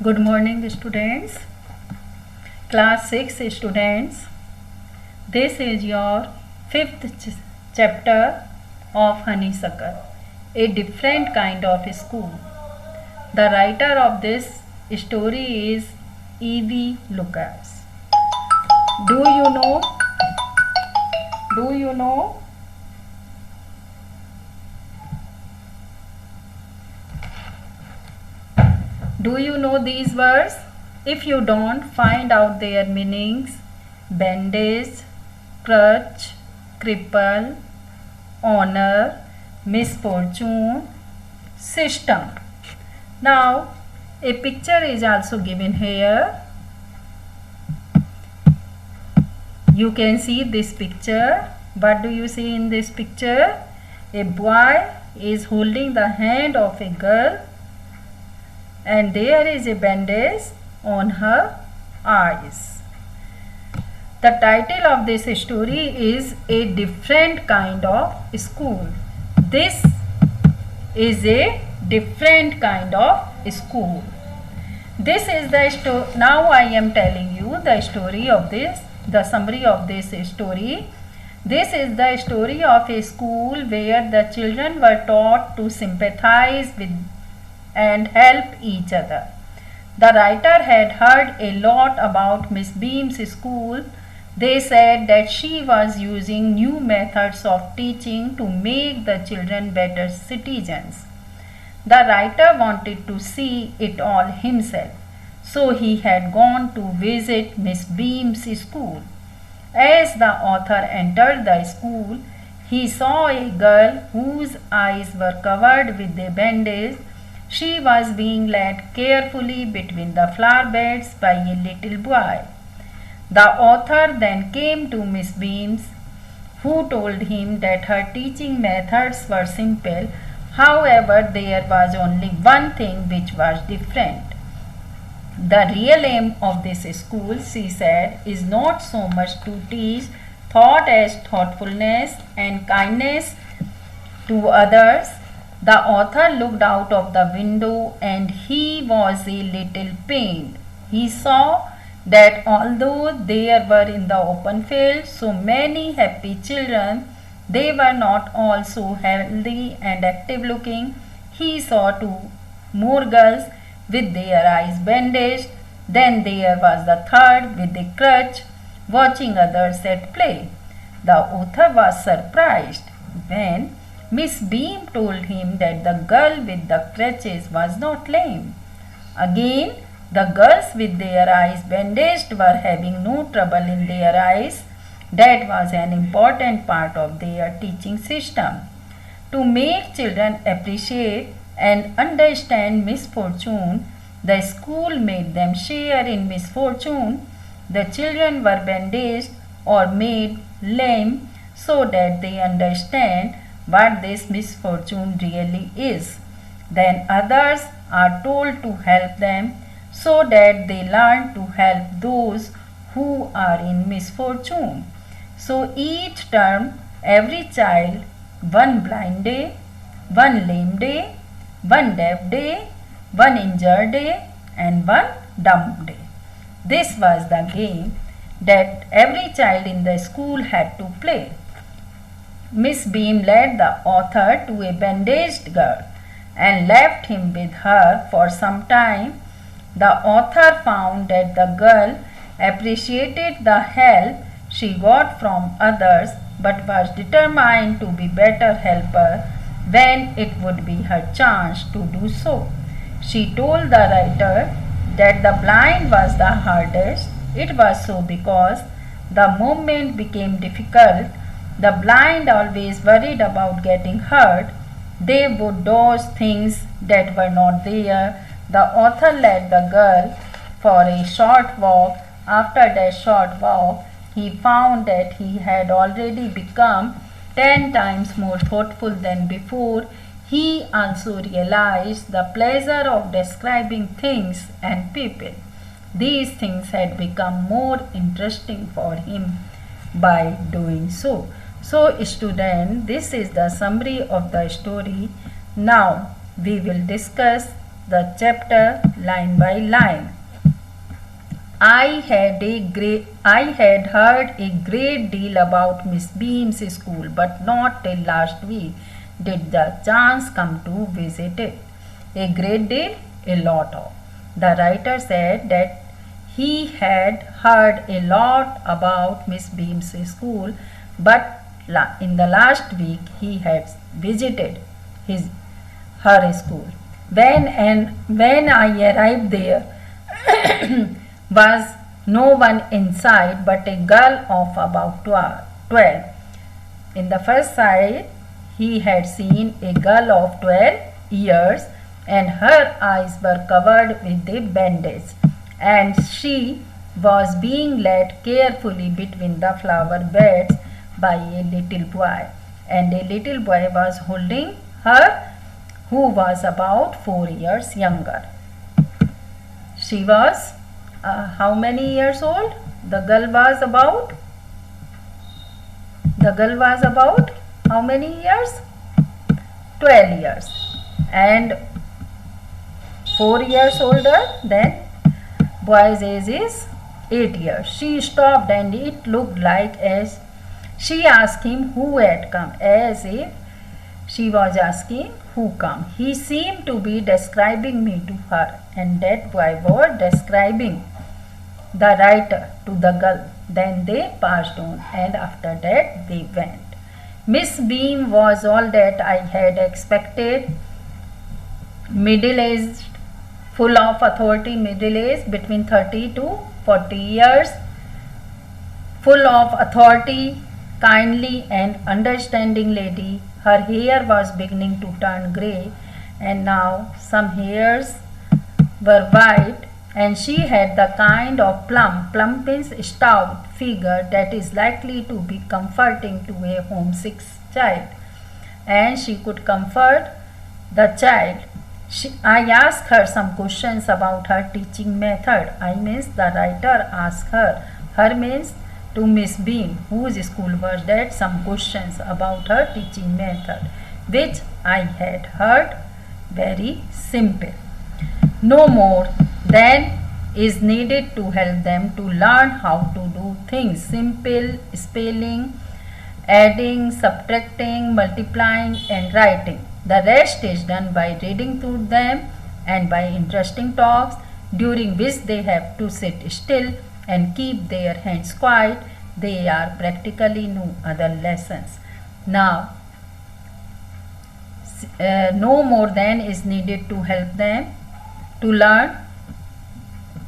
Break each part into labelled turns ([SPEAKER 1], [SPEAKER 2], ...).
[SPEAKER 1] Good morning, students. Class 6 students. This is your fifth chapter of Honeysuckle, a different kind of school. The writer of this story is E.V. Lucas. Do you know? Do you know? Do you know these words? If you don't, find out their meanings. Bandage, crutch, cripple, honor, misfortune, system. Now, a picture is also given here. You can see this picture. What do you see in this picture? A boy is holding the hand of a girl, and there is a bandage on her eyes. The title of this story is A Different Kind of School. This is a different kind of school. This is the story. Now I am telling you the story of this, the summary of this story. This is the story of a school where the children were taught to sympathize with and help each other. The writer had heard a lot about Miss Beam's school. They said that she was using new methods of teaching to make the children better citizens. The writer wanted to see it all himself, so he had gone to visit Miss Beam's school. As the author entered the school, he saw a girl whose eyes were covered with a bandage. She was being led carefully between the flower beds by a little boy. The author then came to Miss Beams, who told him that her teaching methods were simple. However, there was only one thing which was different. The real aim of this school, she said, is not so much to teach thought as thoughtfulness and kindness to others. The author looked out of the window and he was a little pained. He saw that although there were in the open field so many happy children, they were not all so healthy and active looking. He saw two more girls with their eyes bandaged. Then there was the third with a crutch, watching others at play. The author was surprised when Miss Beam told him that the girl with the crutches was not lame. Again, the girls with their eyes bandaged were having no trouble in their eyes. That was an important part of their teaching system. To make children appreciate and understand misfortune, the school made them share in misfortune. The children were bandaged or made lame so that they understand what this misfortune really is. Then others are told to help them so that they learn to help those who are in misfortune. So each term, every child, one blind day, one lame day, one deaf day, one injured day, and one dumb day. This was the game that every child in the school had to play. Miss Beam led the author to a bandaged girl and left him with her for some time. The author found that the girl appreciated the help she got from others but was determined to be better helper when it would be her chance to do so. She told the writer that the blind was the hardest. It was so because the movement became difficult. The blind always worried about getting hurt. They would dodge things that were not there. The author led the girl for a short walk. After that short walk, he found that he had already become 10 times more thoughtful than before. He also realized the pleasure of describing things and people. These things had become more interesting for him by doing so. So student, this is the summary of the story. Now we will discuss the chapter line by line. I had heard a great deal about Miss Beam's school, but not till last week did the chance come to visit it. A great deal, a lot of. The writer said that he had heard a lot about Miss Beam's school, but in the last week he had visited her school. When I arrived there, was no one inside but a girl of about 12. In the first sight, he had seen a girl of 12 years, and her eyes were covered with a bandage, and she was being led carefully between the flower beds by a little boy, and a little boy was holding her, who was about 4 years younger. She was how many years old? The girl was about how many years? 12 years, and 4 years older than boy's age is 8 years. She stopped, and it looked like as she asked him who had come, as if she was asking who come. He seemed to be describing me to her, and that boy was describing the writer to the girl. Then they passed on, and after that they went. Miss Beam was all that I had expected. Middle-aged, full of authority, middle-aged, between 30 to 40 years, full of authority, kindly and understanding lady. Her hair was beginning to turn grey, and now some hairs were white, and she had the kind of plump stout figure that is likely to be comforting to a homesick child, and she could comfort the child. I asked her some questions about her teaching method. I means the writer asked her. Her means to Miss Beam, whose school was that, some questions about her teaching method, which I had heard very simple. No more than is needed to help them to learn how to do things. Simple spelling, adding, subtracting, multiplying and writing. The rest is done by reading to them and by interesting talks, during which they have to sit still and keep their hands quiet. They are practically no other lessons. Now, no more than is needed to help them to learn.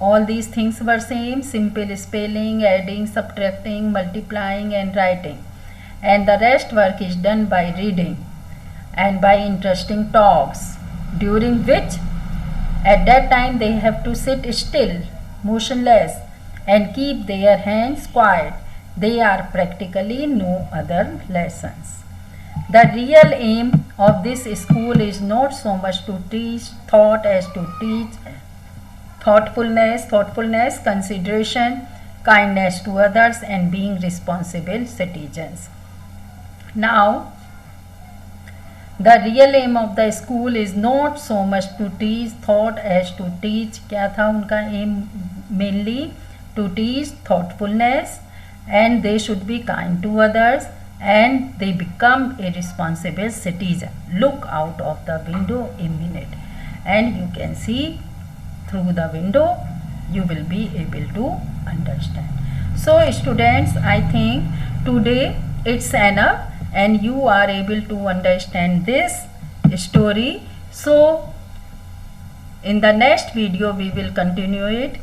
[SPEAKER 1] All these things were same: simple spelling, adding, subtracting, multiplying and writing. And the rest work is done by reading and by interesting talks, during which at that time they have to sit still, motionless, and keep their hands quiet. They are practically no other lessons. The real aim of this school is not so much to teach thought as to teach thoughtfulness, consideration, kindness to others, and being responsible citizens. Now, the real aim of the school is not so much to teach thought as to teach. क्या था उनका aim? Mainly to teach thoughtfulness, and they should be kind to others, and they become a responsible citizen. Look out of the window a minute, and you can see through the window. You will be able to understand. So students, I think today it's enough, and you are able to understand this story. So in the next video we will continue it.